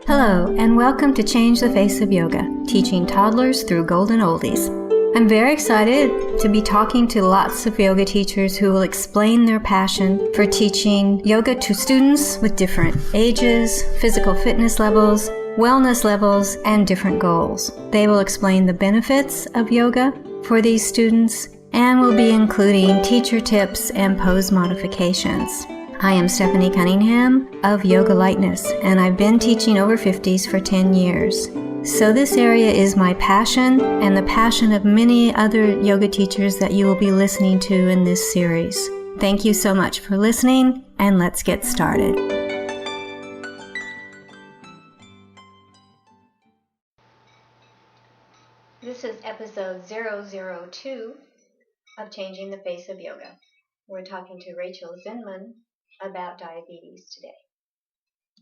Hello, and welcome to Change the Face of Yoga, teaching toddlers through golden oldies. I'm very excited to be talking to lots of yoga teachers who will explain their passion for teaching yoga to students with different ages, physical fitness levels, wellness levels, and different goals. They will explain the benefits of yoga for these students and will be including teacher tips and pose modifications. I am Stephanie Cunningham of Yoga Lightness, and I've been teaching over 50s for 10 years. So this area is my passion and the passion of many other yoga teachers that you will be listening to in this series. Thank you so much for listening, and let's get started. This is episode 002 of Changing the Face of Yoga. We're talking to Rachel Zinman about diabetes today.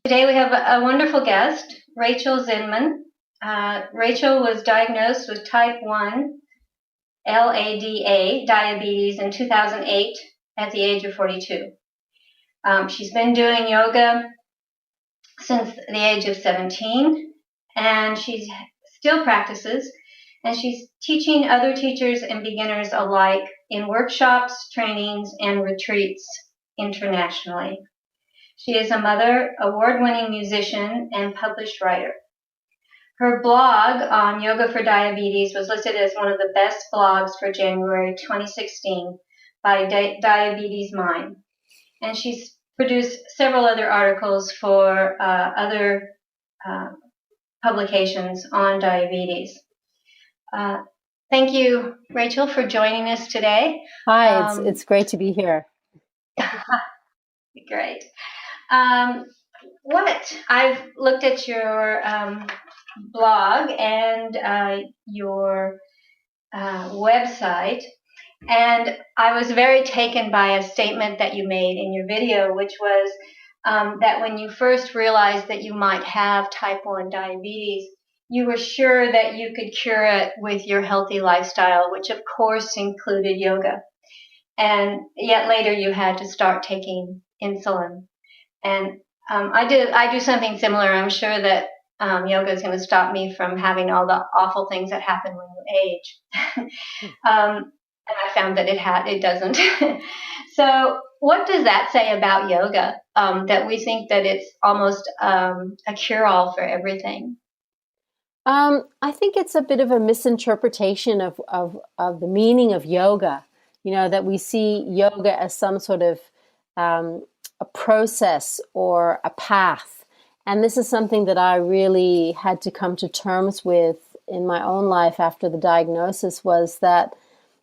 Today we have a wonderful guest, Rachel Zinman. Rachel was diagnosed with type 1 LADA diabetes in 2008 at the age of 42. She's been doing yoga since the age of 17, and she still practices, and she's teaching other teachers and beginners alike in workshops, trainings, and retreats internationally. She is a mother, award-winning musician, and published writer. Her blog on Yoga for Diabetes was listed as one of the best blogs for January 2016 by Diabetes Mind. And she's produced several other articles for other publications on diabetes. Thank you, Rachel, for joining us today. Hi, it's great to be here. Great. I've looked at your blog and your website, and I was very taken by a statement that you made in your video, which was that when you first realized that you might have type 1 diabetes, you were sure that you could cure it with your healthy lifestyle, which of course included yoga. And yet later you had to start taking insulin. And I do something similar. I'm sure that yoga is going to stop me from having all the awful things that happen when you age. And I found that it doesn't. So what does that say about yoga, that we think that it's almost a cure-all for everything? I think it's a bit of a misinterpretation of the meaning of yoga. You know, that we see yoga as some sort of a process or a path. And this is something that I really had to come to terms with in my own life after the diagnosis, was that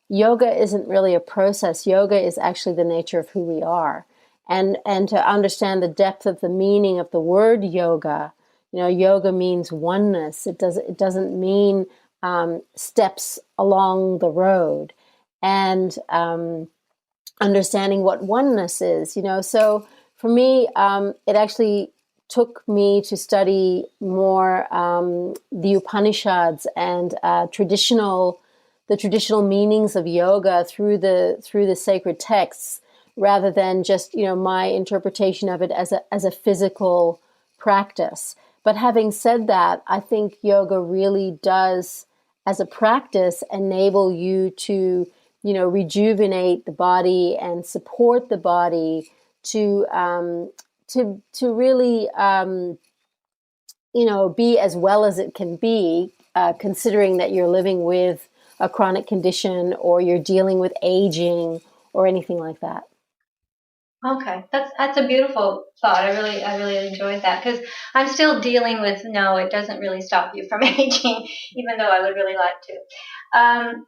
yoga isn't really a process. Yoga is actually the nature of who we are. And to understand the depth of the meaning of the word yoga, you know, yoga means oneness. It doesn't mean steps along the road. And understanding what oneness is, you know. So for me, it actually took me to study more the Upanishads and the traditional meanings of yoga through the sacred texts, rather than just, you know, my interpretation of it as a physical practice. But having said that, I think yoga really does, as a practice, enable you to, you know, rejuvenate the body and support the body to really, you know, be as well as it can be, considering that you're living with a chronic condition or you're dealing with aging or anything like that. Okay, that's a beautiful thought. I really enjoyed that, because I'm still dealing with, no, it doesn't really stop you from aging, even though I would really like to.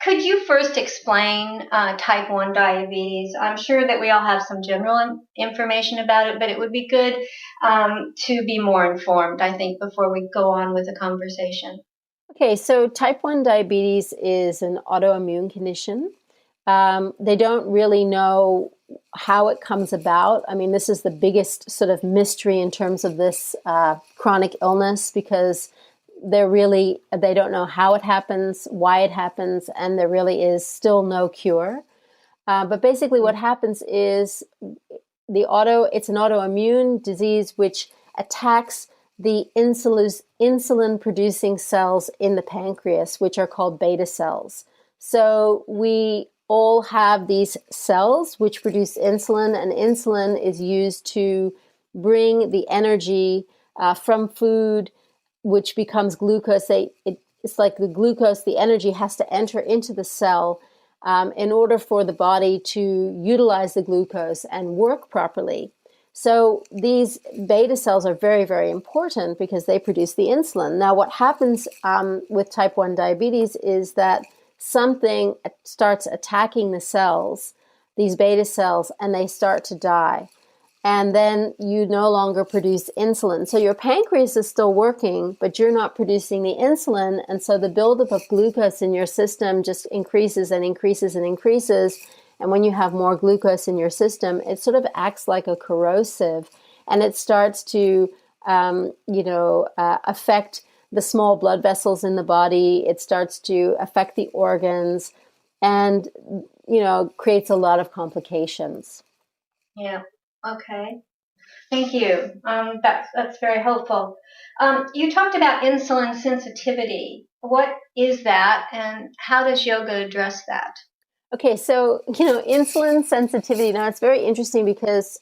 Could you first explain type 1 diabetes? I'm sure that we all have some general information about it, but it would be good to be more informed, I think, before we go on with the conversation. Okay, so type 1 diabetes is an autoimmune condition. They don't really know how it comes about. I mean, this is the biggest sort of mystery in terms of this chronic illness, because they don't know how it happens, why it happens, and there really is still no cure. But basically what happens is it's an autoimmune disease which attacks the insulin producing cells in the pancreas, which are called beta cells. So we all have these cells which produce insulin, and insulin is used to bring the energy from food, which becomes glucose. It's like the glucose, the energy has to enter into the cell in order for the body to utilize the glucose and work properly. So these beta cells are very, very important because they produce the insulin. Now, what happens with type 1 diabetes is that something starts attacking the cells, these beta cells, and they start to die. And then you no longer produce insulin. So your pancreas is still working, but you're not producing the insulin. And so the buildup of glucose in your system just increases and increases and increases. And when you have more glucose in your system, it sort of acts like a corrosive, and it starts to, affect the small blood vessels in the body. It starts to affect the organs, and, creates a lot of complications. Yeah. Okay. Thank you. That's very helpful. You talked about insulin sensitivity. What is that, and how does yoga address that? Okay, so, insulin sensitivity, now it's very interesting because,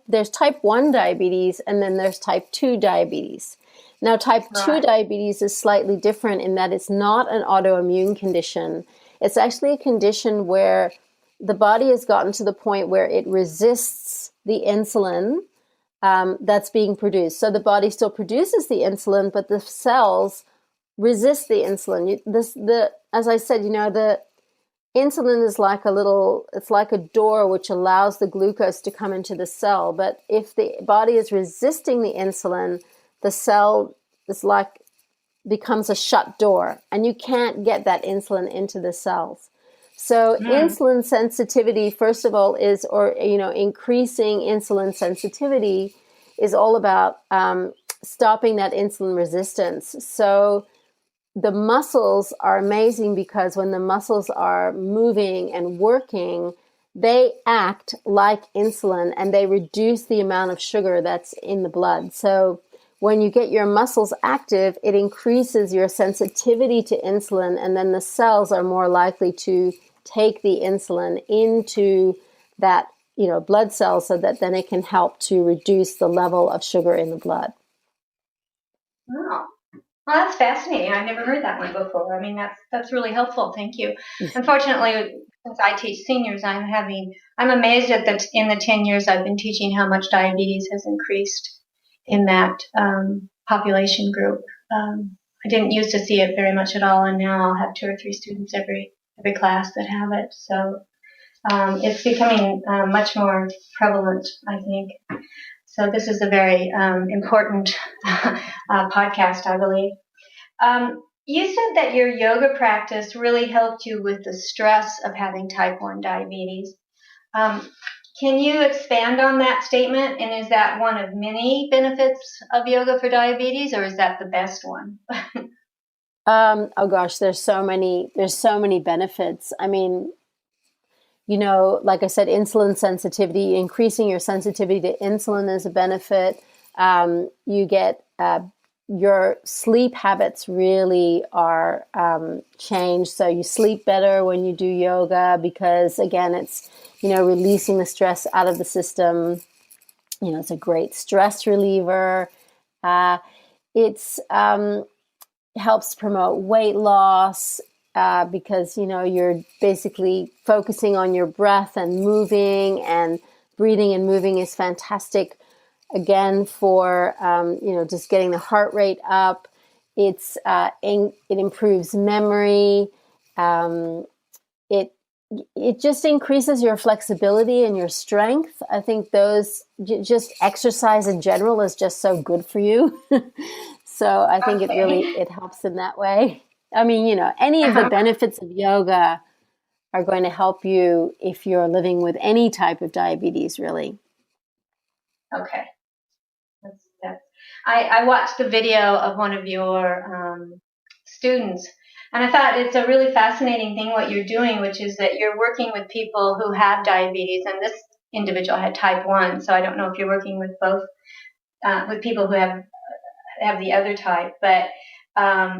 there's type 1 diabetes and then there's type 2 diabetes. Now, type 2 diabetes is slightly different in that it's not an autoimmune condition. It's actually a condition where the body has gotten to the point where it resists the insulin that's being produced. So the body still produces the insulin, but the cells resist the insulin. As I said, the insulin is it's like a door which allows the glucose to come into the cell. But if the body is resisting the insulin, the cell becomes a shut door, and you can't get that insulin into the cells. So insulin sensitivity, first of all, increasing insulin sensitivity is all about stopping that insulin resistance. So the muscles are amazing because when the muscles are moving and working, they act like insulin and they reduce the amount of sugar that's in the blood. So when you get your muscles active, it increases your sensitivity to insulin, and then the cells are more likely to take the insulin into that, blood cells, so that then it can help to reduce the level of sugar in the blood. Wow. Well, that's fascinating. I've never heard that one before. I mean, that's really helpful. Thank you. Unfortunately, since I teach seniors, I'm amazed at in the 10 years I've been teaching how much diabetes has increased in that population group. I didn't used to see it very much at all, and now I'll have 2 or 3 students every class that have it. So it's becoming much more prevalent, I think. So this is a very important podcast, I believe. You said that your yoga practice really helped you with the stress of having type 1 diabetes. Can you expand on that statement? And is that one of many benefits of yoga for diabetes, or is that the best one? Oh gosh, there's so many benefits. I mean, like I said, insulin sensitivity, increasing your sensitivity to insulin is a benefit. You get your sleep habits really are changed. So you sleep better when you do yoga because, again, it's, releasing the stress out of the system. It's a great stress reliever. It's helps promote weight loss. Because, you're basically focusing on your breath and moving, and breathing and moving is fantastic, again, for, just getting the heart rate up. It improves memory. It just increases your flexibility and your strength. I think just exercise in general is just so good for you. So I think it helps in that way. I mean, any of the benefits of yoga are going to help you if you're living with any type of diabetes, really. Okay. I watched the video of one of your students, and I thought it's a really fascinating thing what you're doing, which is that you're working with people who have diabetes, and this individual had type 1, so I don't know if you're working with both, with people who have the other type, but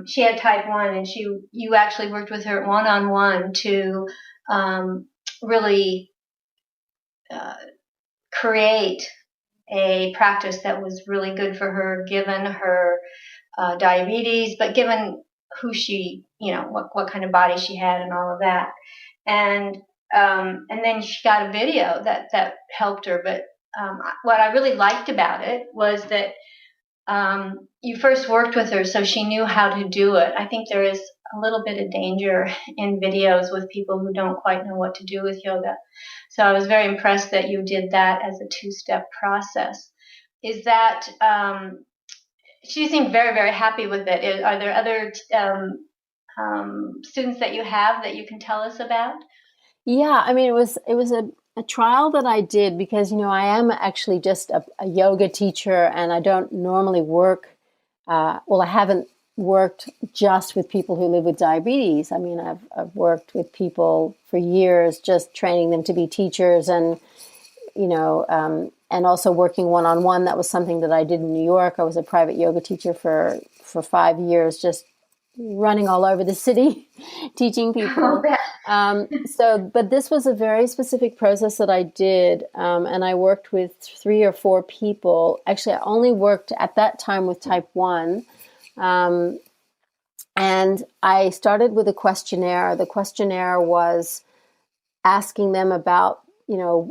she had type 1, and you actually worked with her one-on-one to really uh, create a practice that was really good for her, given her diabetes, but given who she, what kind of body she had and all of that. And and then she got a video that helped her. But what I really liked about it was that you first worked with her, so she knew how to do it. I think there is a little bit of danger in videos with people who don't quite know what to do with yoga. So I was very impressed that you did that as a two-step process. Is that she seemed very, very happy with it. Are there other students that you have that you can tell us about? Yeah, I mean, it was a trial that I did because, I am actually just a yoga teacher and I don't normally work, well, I haven't worked just with people who live with diabetes. I mean, I've worked with people for years, just training them to be teachers and also working one-on-one. That was something that I did in New York. I was a private yoga teacher for 5 years, just running all over the city, teaching people. But this was a very specific process that I did, and I worked with 3 or 4 people. Actually, I only worked at that time with type 1, and I started with a questionnaire. The questionnaire was asking them about,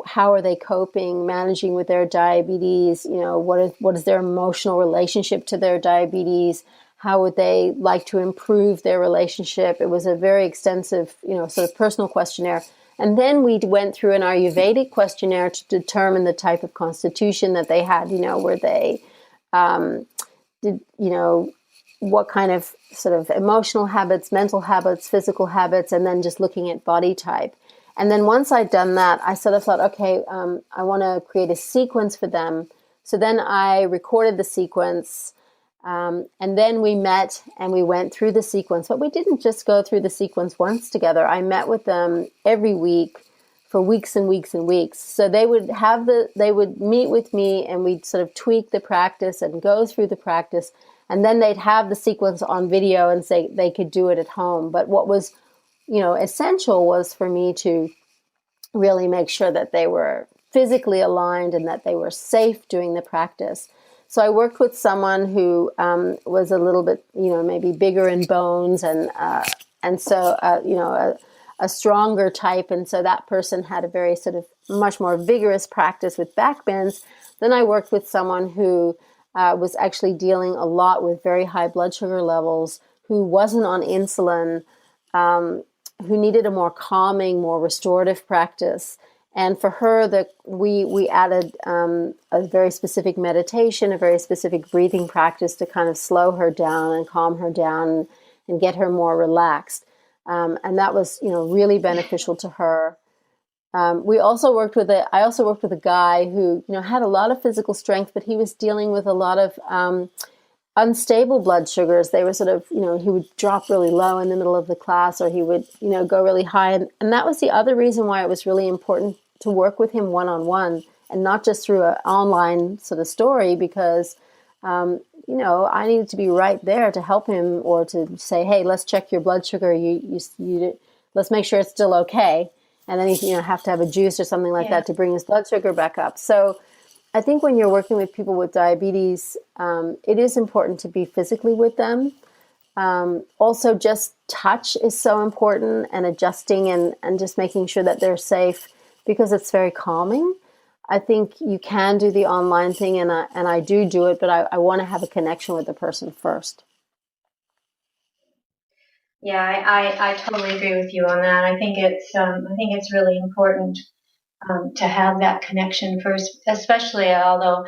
how are they coping, managing with their diabetes, what is their emotional relationship to their diabetes, how would they like to improve their relationship. It was a very extensive, sort of personal questionnaire. And then we went through an Ayurvedic questionnaire to determine the type of constitution that they had, were they, did, what kind of sort of emotional habits, mental habits, physical habits, and then just looking at body type. And then once I'd done that, I sort of thought, okay, I want to create a sequence for them. So then I recorded the sequence, and then we met and we went through the sequence. But we didn't just go through the sequence once together. I met with them every week for weeks and weeks and weeks. So they would meet with me and we'd sort of tweak the practice and go through the practice. And then they'd have the sequence on video and say they could do it at home. But what was essential was for me to really make sure that they were physically aligned and that they were safe doing the practice. So I worked with someone who was a little bit, maybe bigger in bones and so, a stronger type. And so that person had a very sort of much more vigorous practice with back bends. Then I worked with someone who was actually dealing a lot with very high blood sugar levels, who wasn't on insulin, who needed a more calming, more restorative practice. And for her, we added a very specific meditation, a very specific breathing practice to kind of slow her down and calm her down and get her more relaxed. And that was, really beneficial to her. I also worked with a guy who, had a lot of physical strength, but he was dealing with a lot of unstable blood sugars. They were sort of, he would drop really low in the middle of the class, or he would, go really high. And that was the other reason why it was really important to work with him one-on-one and not just through an online sort of story, because, I needed to be right there to help him, or to say, hey, let's check your blood sugar. Let's make sure it's still okay. And then he, have to have a juice or something like that to bring his blood sugar back up. So I think when you're working with people with diabetes, it is important to be physically with them. Also, just touch is so important, and adjusting and just making sure that they're safe, because it's very calming. I think you can do the online thing, and I do it, but I want to have a connection with the person first. Yeah, I totally agree with you on that. I think it's really important to have that connection first, especially although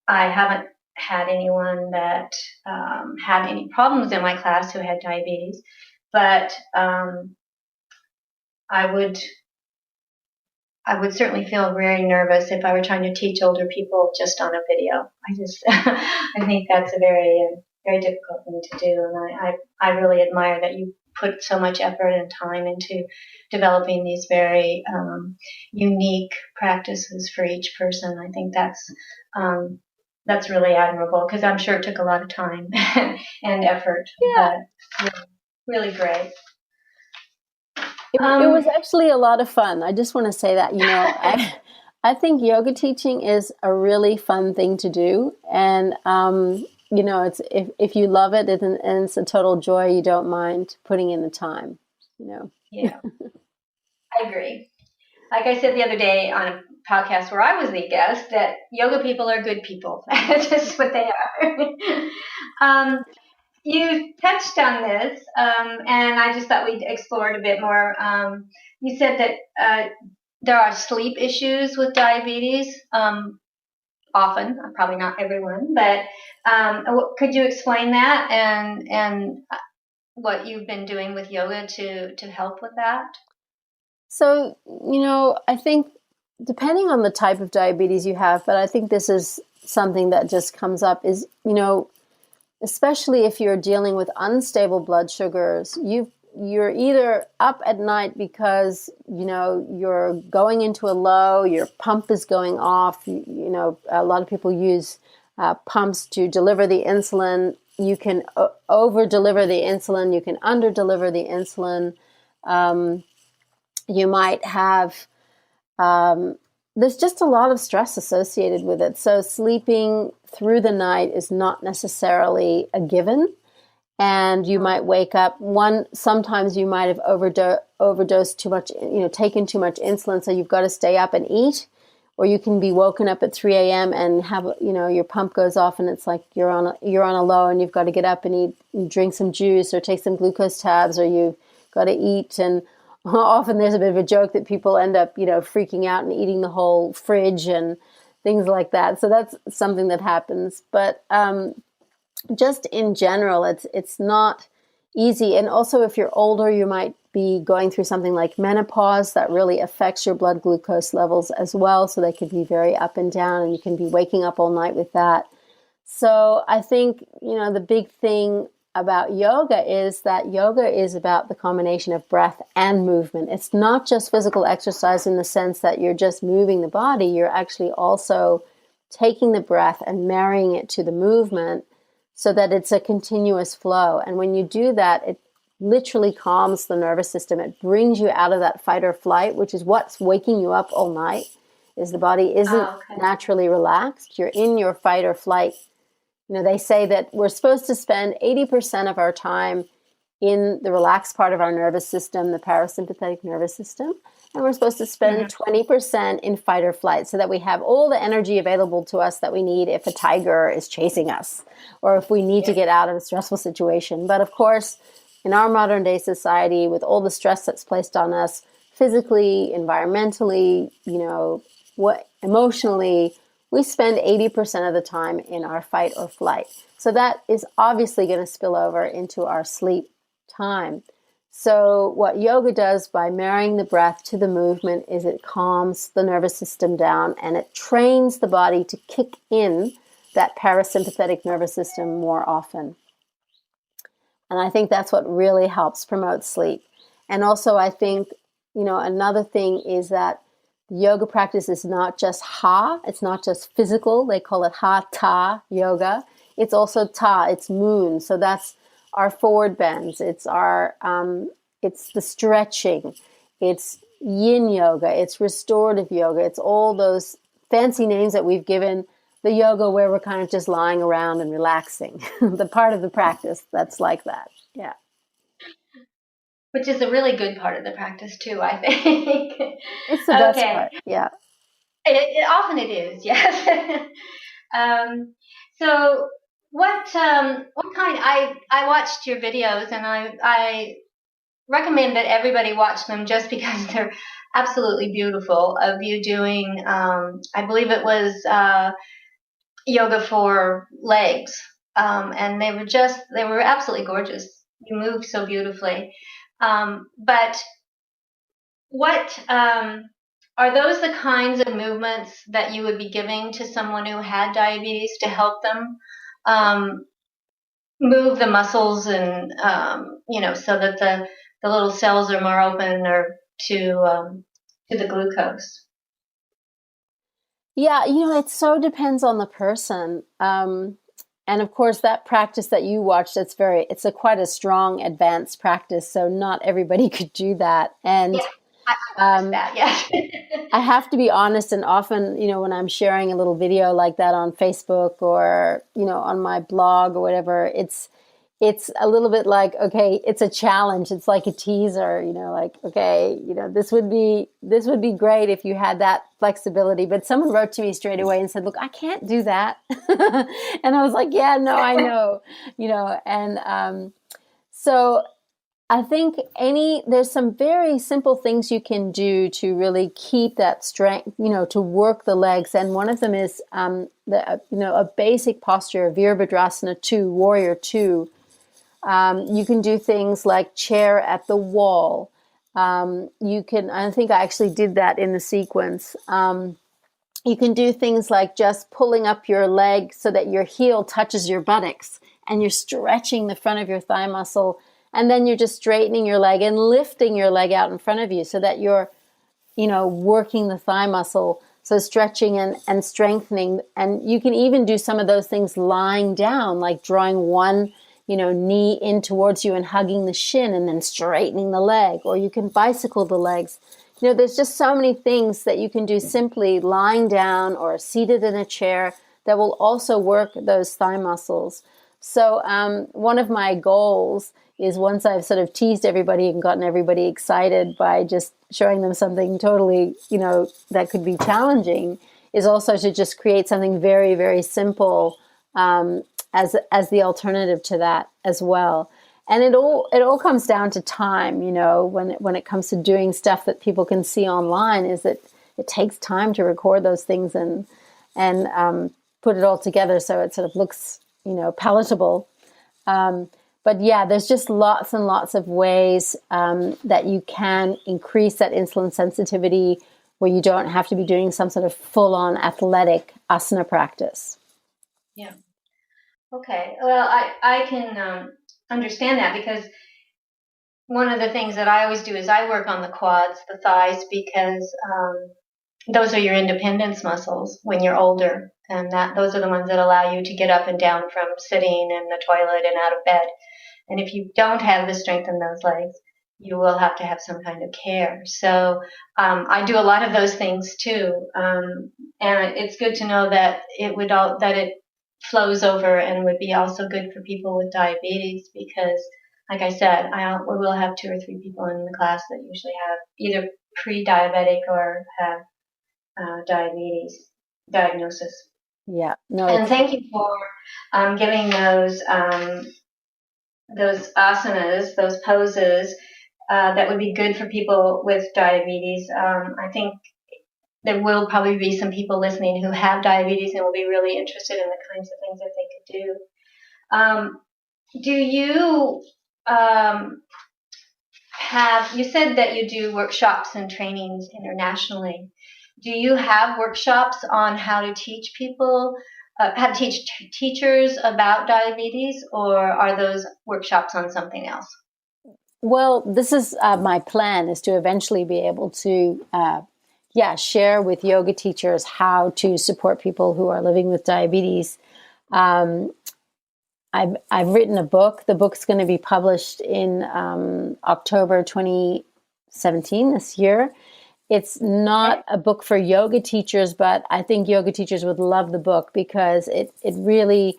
I haven't had anyone that had any problems in my class who had diabetes, but I would I would certainly feel very nervous if I were trying to teach older people just on a video. I think that's a very difficult thing to do, and I really admire that you put so much effort and time into developing these very unique practices for each person. I think that's that's really admirable because I'm sure it took a lot of time and effort, Yeah. but really great. It was actually a lot of fun. I just want to say that, I think yoga teaching is a really fun thing to do. And, it's if you love it and it's a total joy, you don't mind putting in the time, Yeah, I agree. Like I said the other day on a podcast where I was the guest, that yoga people are good people. That's just what they are. You touched on this, and I just thought we'd explore it a bit more. You said that there are sleep issues with diabetes. Often, probably not everyone, but could you explain that and what you've been doing with yoga to help with that? So, I think depending on the type of diabetes you have, but I think this is something that just comes up is, especially if you're dealing with unstable blood sugars, you're either up at night because, you're going into a low, your pump is going off. A lot of people use pumps to deliver the insulin. You can over deliver the insulin, you can under deliver the insulin. You might have, there's just a lot of stress associated with it. So sleeping through the night is not necessarily a given. And you might wake up sometimes you might have overdosed too much, taken too much insulin. So you've got to stay up and eat, or you can be woken up at 3 a.m. and have, your pump goes off and it's like you're on a low and you've got to get up and eat, and drink some juice or take some glucose tabs, or you've got to eat. And often there's a bit of a joke that people end up, freaking out and eating the whole fridge and things like that. So that's something that happens. But just in general, it's not easy. And also, if you're older, you might be going through something like menopause that really affects your blood glucose levels as well. So they can be very up and down, and you can be waking up all night with that. So I think, the big thing about yoga is that yoga is about the combination of breath and movement. It's not just physical exercise in the sense that you're just moving the body. You're actually also taking the breath and marrying it to the movement so that it's a continuous flow. And when you do that, it literally calms the nervous system. It brings you out of that fight or flight, which is what's waking you up all night, is the body isn't naturally relaxed. You're in your fight or flight. They say that we're supposed to spend 80% of our time in the relaxed part of our nervous system, the parasympathetic nervous system, and we're supposed to spend 20% in fight or flight so that we have all the energy available to us that we need if a tiger is chasing us or if we need to get out of a stressful situation. But of course, in our modern day society, with all the stress that's placed on us physically, environmentally, emotionally, we spend 80% of the time in our fight or flight. So that is obviously going to spill over into our sleep time. So what yoga does by marrying the breath to the movement is it calms the nervous system down, and it trains the body to kick in that parasympathetic nervous system more often. And I think that's what really helps promote sleep. And also I think, another thing is that the yoga practice is not just ha, it's not just physical. They call it hatha yoga. It's also ta, it's moon. So that's our forward bends. It's it's the stretching. It's yin yoga. It's restorative yoga. It's all those fancy names that we've given the yoga where we're kind of just lying around and relaxing. The part of the practice that's like that. Yeah. Which is a really good part of the practice too, I think. It's the best Okay. part. Yeah. Often it is, yes. um, so what kind? I watched your videos, and I recommend that everybody watch them just because they're absolutely beautiful. Of you doing, I believe it was yoga for legs, and they were absolutely gorgeous. You moved so beautifully. But what are those the kinds of movements that you would be giving to someone who had diabetes to help them um, move the muscles and so that the little cells are more open or to the glucose? Yeah, it so depends on the person. And of course, that practice that you watched, it's a quite a strong advanced practice. So not everybody could do that. Yeah, And I noticed um, that. Yeah. I have to be honest, and often, when I'm sharing a little video like that on Facebook or, on my blog or whatever, it's a little bit like, okay, it's a challenge. It's like a teaser, like, okay, this would be great if you had that flexibility. But someone wrote to me straight away and said, look, I can't do that. And I was like, yeah, no, I know, and so I think there's some very simple things you can do to really keep that strength, to work the legs. And one of them is a basic posture, Virabhadrasana 2, Warrior 2. You can do things like chair at the wall. I think I actually did that in the sequence. You can do things like just pulling up your leg so that your heel touches your buttocks and you're stretching the front of your thigh muscle. And then you're just straightening your leg and lifting your leg out in front of you so that you're, working the thigh muscle. So stretching and strengthening. And you can even do some of those things lying down, like drawing one, knee in towards you and hugging the shin and then straightening the leg. Or you can bicycle the legs. There's just so many things that you can do simply lying down or seated in a chair that will also work those thigh muscles. So one of my goals is, once I've sort of teased everybody and gotten everybody excited by just showing them something totally, that could be challenging, is also to just create something very, very simple as the alternative to that as well. And it all comes down to time, when it comes to doing stuff that people can see online, is that it takes time to record those things and put it all together so it sort of looks, palatable. But yeah, there's just lots and lots of ways that you can increase that insulin sensitivity where you don't have to be doing some sort of full-on athletic asana practice. Yeah. Okay. Well, I can understand that, because one of the things that I always do is I work on the quads, the thighs, because those are your independence muscles when you're older, and those are the ones that allow you to get up and down from sitting in the toilet and out of bed. And if you don't have the strength in those legs, you will have to have some kind of care. So I do a lot of those things too, and it's good to know that it flows over and would be also good for people with diabetes, because, like I said, we will have 2 or 3 people in the class that usually have either pre-diabetic or have diabetes diagnosis. Yeah, no, And it's thank you for giving those asanas, those poses that would be good for people with diabetes. I think there will probably be some people listening who have diabetes and will be really interested in the kinds of things that they could do. Do you you said that you do workshops and trainings internationally. Do you have workshops on how to teach people, how to teach teachers about diabetes, or are those workshops on something else? Well, this is my plan, is to eventually be able to, share with yoga teachers how to support people who are living with diabetes. Um, I've written a book. The book's going to be published in October 2017, this year. It's not a book for yoga teachers, but I think yoga teachers would love the book because it really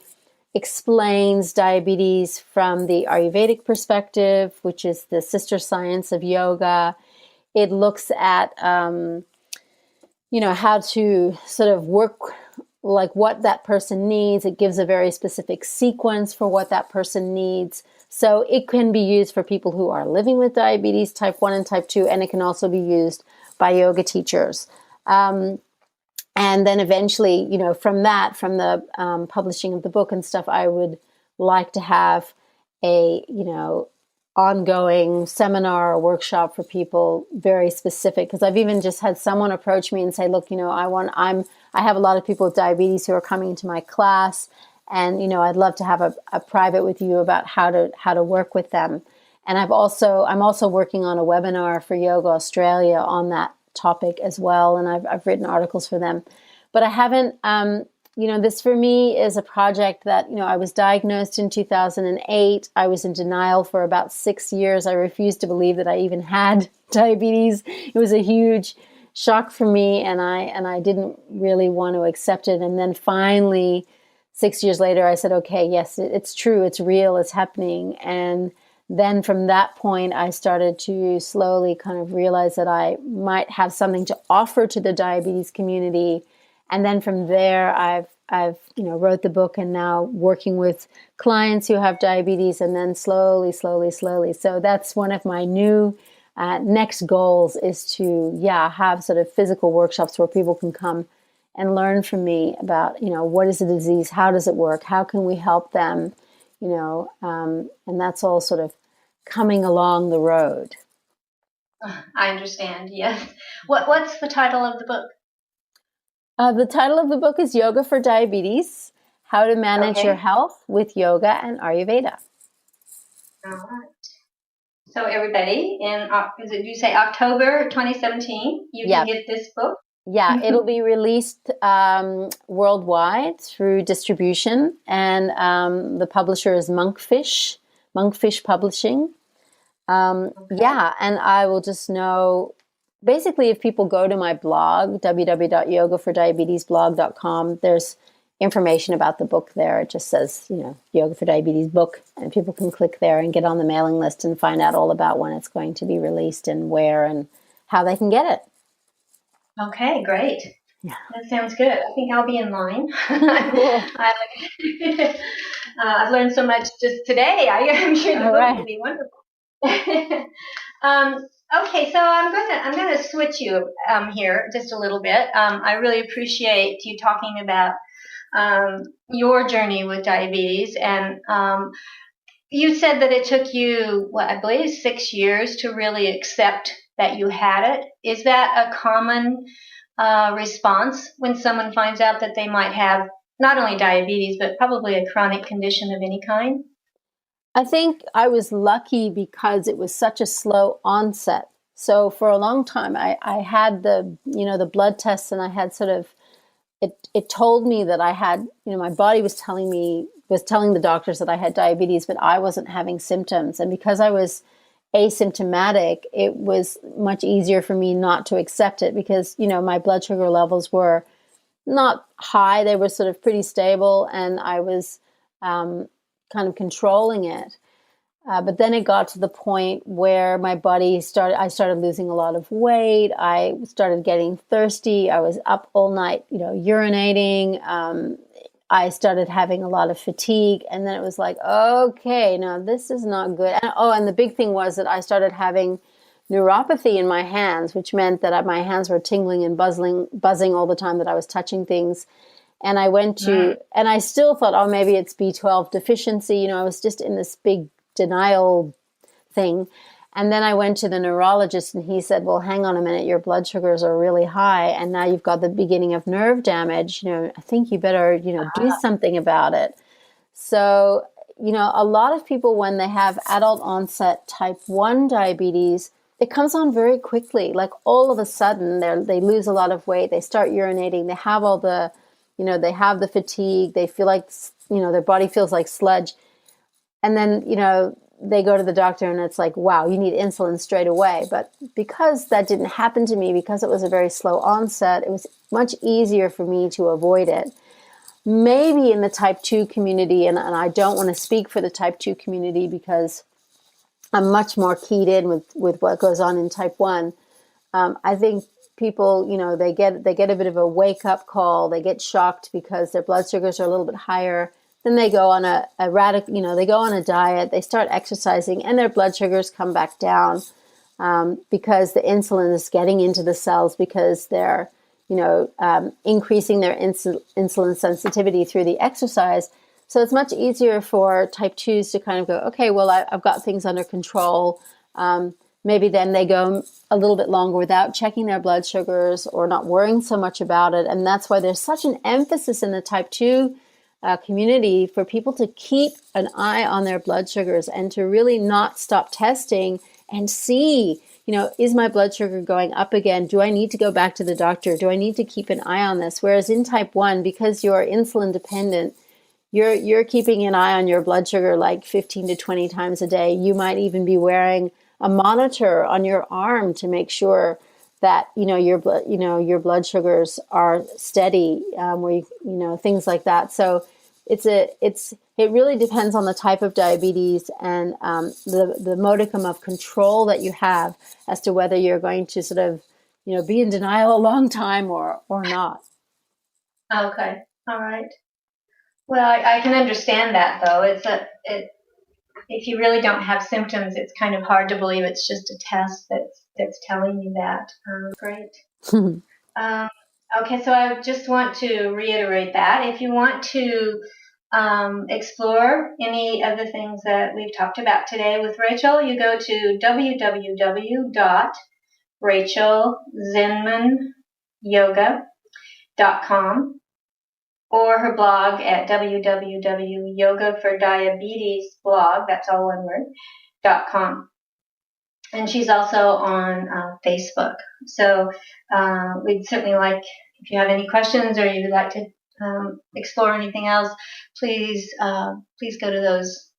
explains diabetes from the Ayurvedic perspective, which is the sister science of yoga. It looks at, how to sort of work, like what that person needs. It gives a very specific sequence for what that person needs. So it can be used for people who are living with diabetes type 1 and type 2, and it can also be used by yoga teachers. And then eventually, from the publishing of the book and stuff, I would like to have a, ongoing seminar or workshop for people, very specific. Because I've even just had someone approach me and say, look, I have a lot of people with diabetes who are coming into my class, and, I'd love to have a private with you about how to work with them. And I'm also working on a webinar for Yoga Australia on that topic as well, and I've written articles for them. but I haven't, this for me is a project that, I was diagnosed in 2008. I was in denial for about 6 years. I refused to believe that I even had diabetes. It was a huge shock for me, and I didn't really want to accept it. And then finally, 6 years later, I said, okay, yes, it's true. It's real. It's happening. And then from that point, I started to slowly kind of realize that I might have something to offer to the diabetes community. And then from there, I've wrote the book, and now working with clients who have diabetes, and then slowly. So that's one of my new next goals, is to have sort of physical workshops where people can come and learn from me about what is the disease, how does it work, how can we help them, and that's all sort of coming along the road. I understand. Yes. What's the title of the book? The title of the book is Yoga for Diabetes: How to Manage Your Health with Yoga and Ayurveda. All right. So everybody, did you say October 2017? You can get this book? Yeah, it'll be released worldwide through distribution, and the publisher is Monkfish Publishing. Yeah, and I will just know, basically, if people go to my blog, www.yogafordiabetesblog.com, there's information about the book there. It just says, Yoga for Diabetes book, and people can click there and get on the mailing list and find out all about when it's going to be released and where and how they can get it. Okay, great. Yeah. That sounds good. I think I'll be in line. Cool. I've learned so much just today. I'm sure the book will be wonderful. Okay, so I'm gonna switch you here just a little bit. I really appreciate you talking about your journey with diabetes, and you said that it took you, I believe, 6 years to really accept that you had it. Is that a common response when someone finds out that they might have not only diabetes, but probably a chronic condition of any kind? I think I was lucky because it was such a slow onset. So for a long time, I had the blood tests, and I had sort of, it told me that I had, my body was telling the doctors that I had diabetes, but I wasn't having symptoms. And because I was asymptomatic, it was much easier for me not to accept it, because, my blood sugar levels were not high. They were sort of pretty stable, and I was kind of controlling it. But then it got to the point where my body I started losing a lot of weight. I started getting thirsty. I was up all night, urinating. I started having a lot of fatigue. And then it was like, okay, no, this is not good. And the big thing was that I started having neuropathy in my hands, which meant that my hands were tingling and buzzing all the time that I was touching things. And I went to, and I still thought, maybe it's B12 deficiency. I was just in this big denial thing. And then I went to the neurologist, and he said, well, hang on a minute, your blood sugars are really high, and now you've got the beginning of nerve damage. I think you better, do something about it. So, a lot of people, when they have adult onset type 1 diabetes, it comes on very quickly. Like all of a sudden, they lose a lot of weight, they start urinating, they have all the, they have the fatigue, they feel like, their body feels like sludge. And then, they go to the doctor, and it's like, wow, you need insulin straight away. But because that didn't happen to me, because it was a very slow onset, it was much easier for me to avoid it. Maybe in the type 2 community, and I don't want to speak for the type 2 community because I'm much more keyed in with what goes on in type 1. I think people, they get a bit of a wake-up call. They get shocked because their blood sugars are a little bit higher. Then they go on a radical, they go on a diet, they start exercising, and their blood sugars come back down because the insulin is getting into the cells, because they're, increasing their insulin sensitivity through the exercise. So it's much easier for type 2s to kind of go, okay, well, I've got things under control. Maybe then they go a little bit longer without checking their blood sugars or not worrying so much about it. And that's why there's such an emphasis in the type 2 community for people to keep an eye on their blood sugars and to really not stop testing and see, is my blood sugar going up again? Do I need to go back to the doctor? Do I need to keep an eye on this? Whereas in type 1, because you're insulin dependent, you're keeping an eye on your blood sugar like 15 to 20 times a day. You might even be wearing a monitor on your arm to make sure that your blood sugars are steady, things like that. So it really depends on the type of diabetes and the modicum of control that you have as to whether you're going to sort of be in denial a long time or not. Okay, all right. Well, I can understand that, though. If you really don't have symptoms, it's kind of hard to believe it's just a test that's telling you that. Great. Okay, so I just want to reiterate that. If you want to explore any of the things that we've talked about today with Rachel, you go to www.rachelzinmanyoga.com or her blog at www.yogafordiabetesblog, that's all one word, .com. And she's also on Facebook. So we'd certainly like, if you have any questions or you'd like to explore anything else, please go to those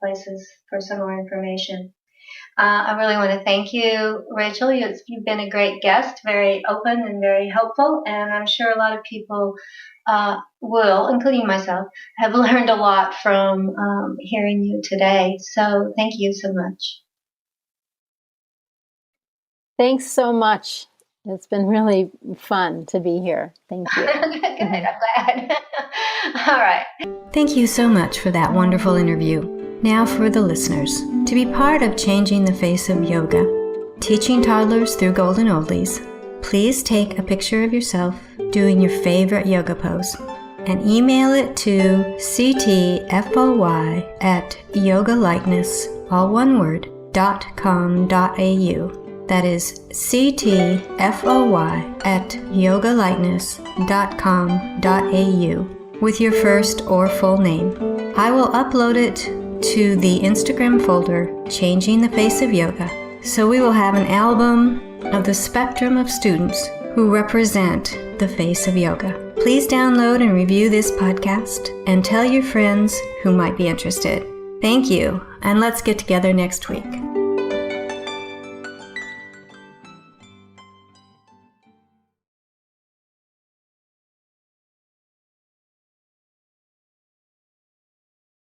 places for some more information. I really want to thank you, Rachel. You've been a great guest, very open and very helpful, and I'm sure a lot of people will, including myself, have learned a lot from hearing you today. So thank you so much. Thanks so much. It's been really fun to be here. Thank you. Good, I'm glad. All right. Thank you so much for that wonderful interview. Now for the listeners. To be part of Changing the Face of Yoga, teaching toddlers through golden oldies, please take a picture of yourself doing your favorite yoga pose and email it to ctfoy@yogalikeness, all one word, .com.au. That is ctfoy@yogalikeness.com.au with your first or full name. I will upload it to the Instagram folder, Changing the Face of Yoga, so we will have an album of the spectrum of students who represent the face of yoga. Please download and review this podcast and tell your friends who might be interested. Thank you, and let's get together next week.